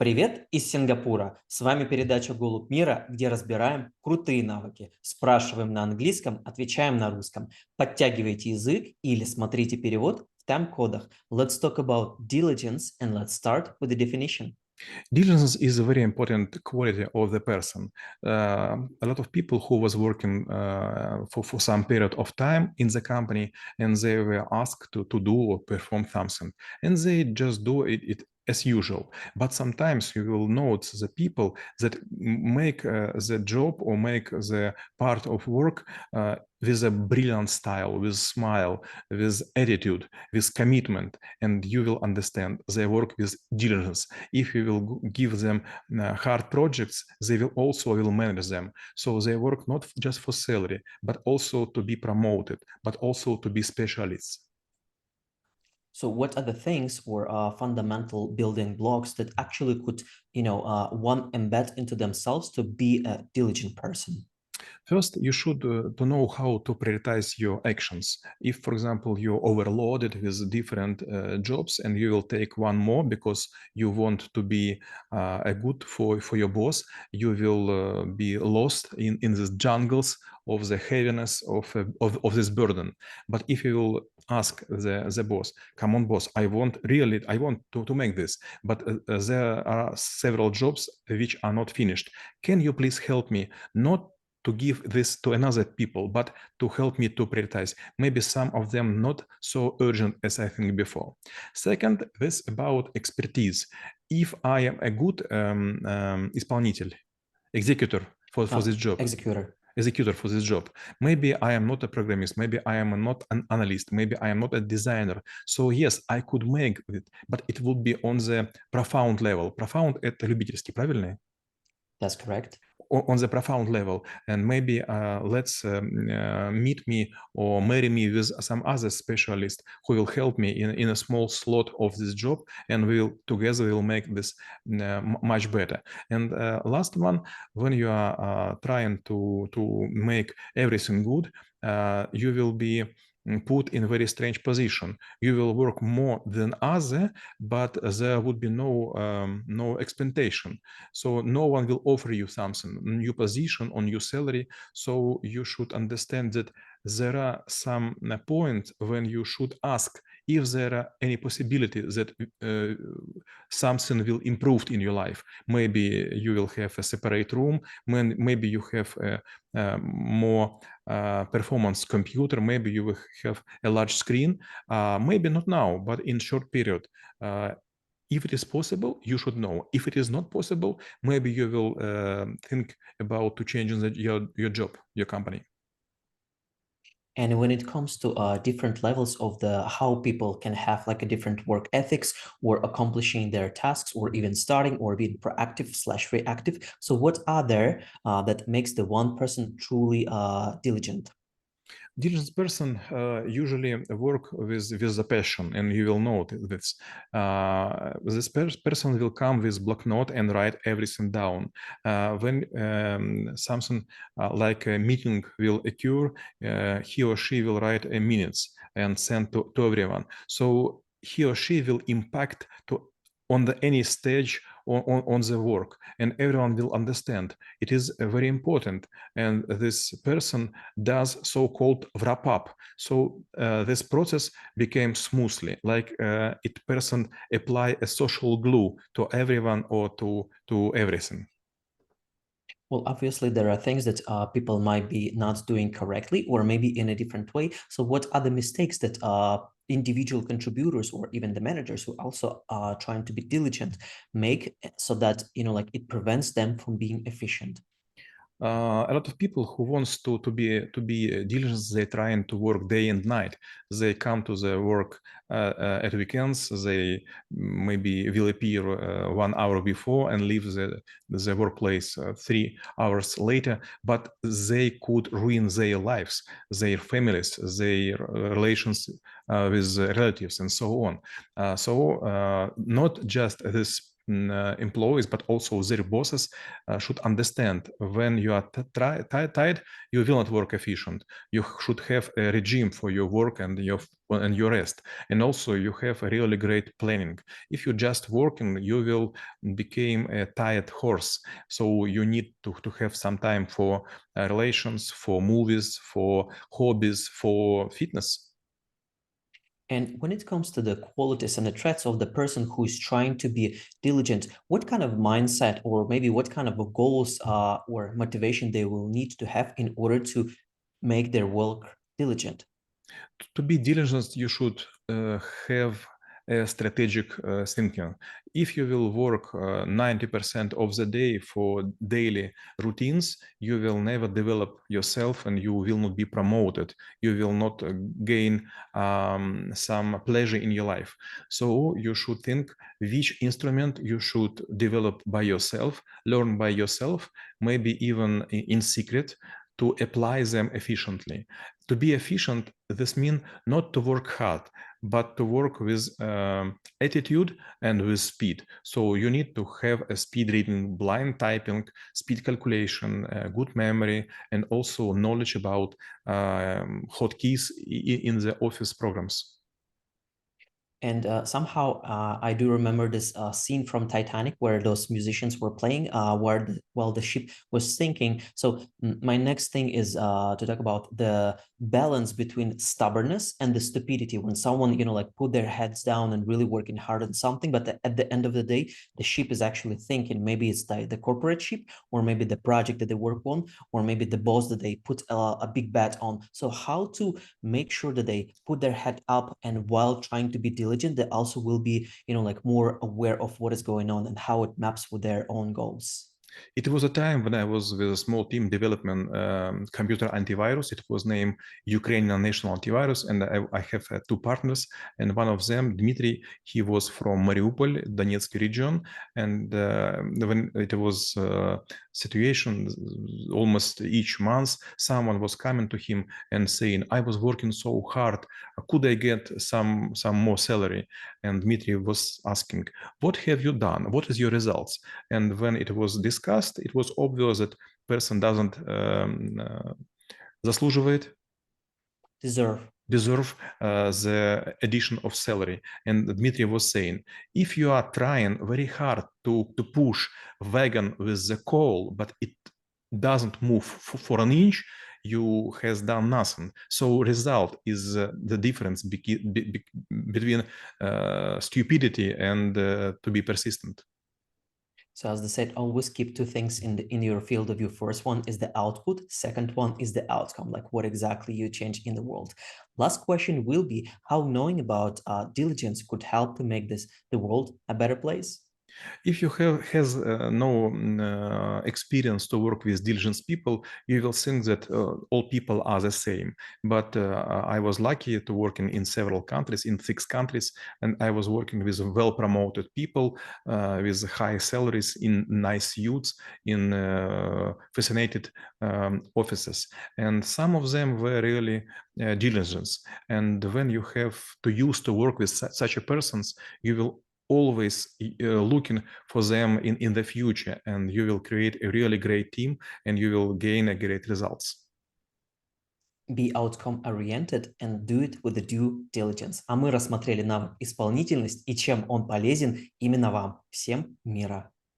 Привет из Сингапура! С вами передача «Голубь мира», где разбираем крутые навыки. Спрашиваем на английском, отвечаем на русском. Подтягивайте язык или смотрите перевод в тайм-кодах. Let's talk about diligence and let's start with the definition. Diligence is a very important quality of the person. A lot of people who was working for some period of time in the company and they were asked to do or perform something and they just do it as usual. But sometimes you will note the people that make the job or make the part of work with a brilliant style, with smile, with attitude, with commitment, and you will understand they work with diligence. If you will give them hard projects, they will manage them. So they work not just for salary, but also to be promoted, but also to be specialists. So what are the things or fundamental building blocks that actually could, one embed into themselves to be a diligent person? First, you should to know how to prioritize your actions. If, for example, you're overloaded with different jobs and you will take one more because you want to be a good for your boss, you will be lost in these jungles of the heaviness of this burden. But if you will ask the boss, come on, boss, I want to make this, but there are several jobs which are not finished. Can you please help me not to give this to another people, but to help me to prioritize. Maybe some of them not so urgent as I think before. Second, this about expertise. If I am a good исполнитель, executor for this job, Executor. executor for this job. Maybe I am not a programmist, maybe I am not an analyst, maybe I am not a designer. So yes, I could make it, but it would be on the profound level. Profound — это любительский, правильно? That's correct. On the profound level, and maybe let's meet me or marry me with some other specialist who will help me in a small slot of this job, and we'll make this much better. And last one, when you are trying to make everything good, you will be put in a very strange position. You will work more than other, but there would be no expectation. So no one will offer you something, new position on your salary. So you should understand that there are some points when you should ask if there are any possibility that something will improve in your life. Maybe you will have a separate room, maybe you have a more performance computer, maybe you will have a large screen, maybe not now, but in short period. If it is possible, you should know. If it is not possible, maybe you will think about to changing your job, your company. And when it comes to different levels of the how people can have like a different work ethics or accomplishing their tasks or even starting or being proactive slash reactive. So what are there that makes the one person truly diligent? Diligent person usually work with the passion, and you will note this. This person will come with block note and write everything down. When something like a meeting will occur, he or she will write a minutes and send to everyone. So he or she will impact to on any stage on the work, and everyone will understand. It is very important, and this person does so-called wrap up. So this process became smoothly, like it person apply a social glue to everyone or to everything. Well, obviously, there are things that people might be not doing correctly or maybe in a different way. So what are the mistakes that individual contributors or even the managers who also are trying to be diligent make so that, like it prevents them from being efficient? A lot of people who wants to be diligent, they trying to work day and night. They come to the work at weekends. They maybe will appear 1 hour before and leave the workplace 3 hours later. But they could ruin their lives, their families, their relations with relatives, and so on. So not just this employees, but also their bosses should understand when you are tired, you will not work efficient. You should have a regime for your work and your rest, and also you have a really great planning. If you're just working, you will become a tired horse. So you need to have some time for relations, for movies, for hobbies, for fitness. And when it comes to the qualities and the traits of the person who is trying to be diligent, what kind of mindset or maybe what kind of goals or motivation they will need to have in order to make their work diligent? To be diligent, you should have a strategic thinking. If you will work 90% of the day for daily routines, you will never develop yourself and you will not be promoted. You will not gain some pleasure in your life. So you should think which instrument you should develop by yourself, learn by yourself, maybe even in secret, to apply them efficiently. To be efficient, this means not to work hard, but to work with attitude and with speed. So you need to have a speed reading, blind typing, speed calculation, good memory, and also knowledge about hotkeys in the office programs. And somehow I do remember this scene from Titanic where those musicians were playing while the ship was sinking. So my next thing is to talk about the balance between stubbornness and the stupidity when someone, like put their heads down and really working hard on something. But at the end of the day, the ship is actually thinking maybe it's the corporate ship, or maybe the project that they work on, or maybe the boss that they put a big bet on. So how to make sure that they put their head up and while trying to be diligent, they also will be, like more aware of what is going on and how it maps with their own goals. It was a time when I was with a small team developing computer antivirus. It was named Ukrainian National Antivirus, and I have two partners. And one of them, Dmitry, he was from Mariupol, Donetsk region. And when it was situation, almost each month, someone was coming to him and saying, "I was working so hard. Could I get some more salary?" And Dmitry was asking, "What have you done? What is your results?" And when it was discussed, it was obvious that person doesn't заслуживает, deserve the addition of salary. And Dmitry was saying, if you are trying very hard to push wagon with the coal, but it doesn't move for an inch, you has done nothing. So result is the difference between stupidity and to be persistent. So as they said, always keep two things in your field of view. First one is the output. Second one is the outcome, like what exactly you change in the world. Last question will be how knowing about diligence could help to make the world a better place. If you has no experience to work with diligent people, you will think that all people are the same. But I was lucky to work in several countries, in 6 countries, and I was working with well-promoted people with high salaries in nice suits, in fascinated offices. And some of them were really diligent. And when you have to use to work with such a persons, you will always looking for them in the future, and you will create a really great team and you will gain a great results. Be outcome oriented and do it with the due diligence. А мы рассмотрели навык исполнительность и чем он полезен именно вам. Всем мира!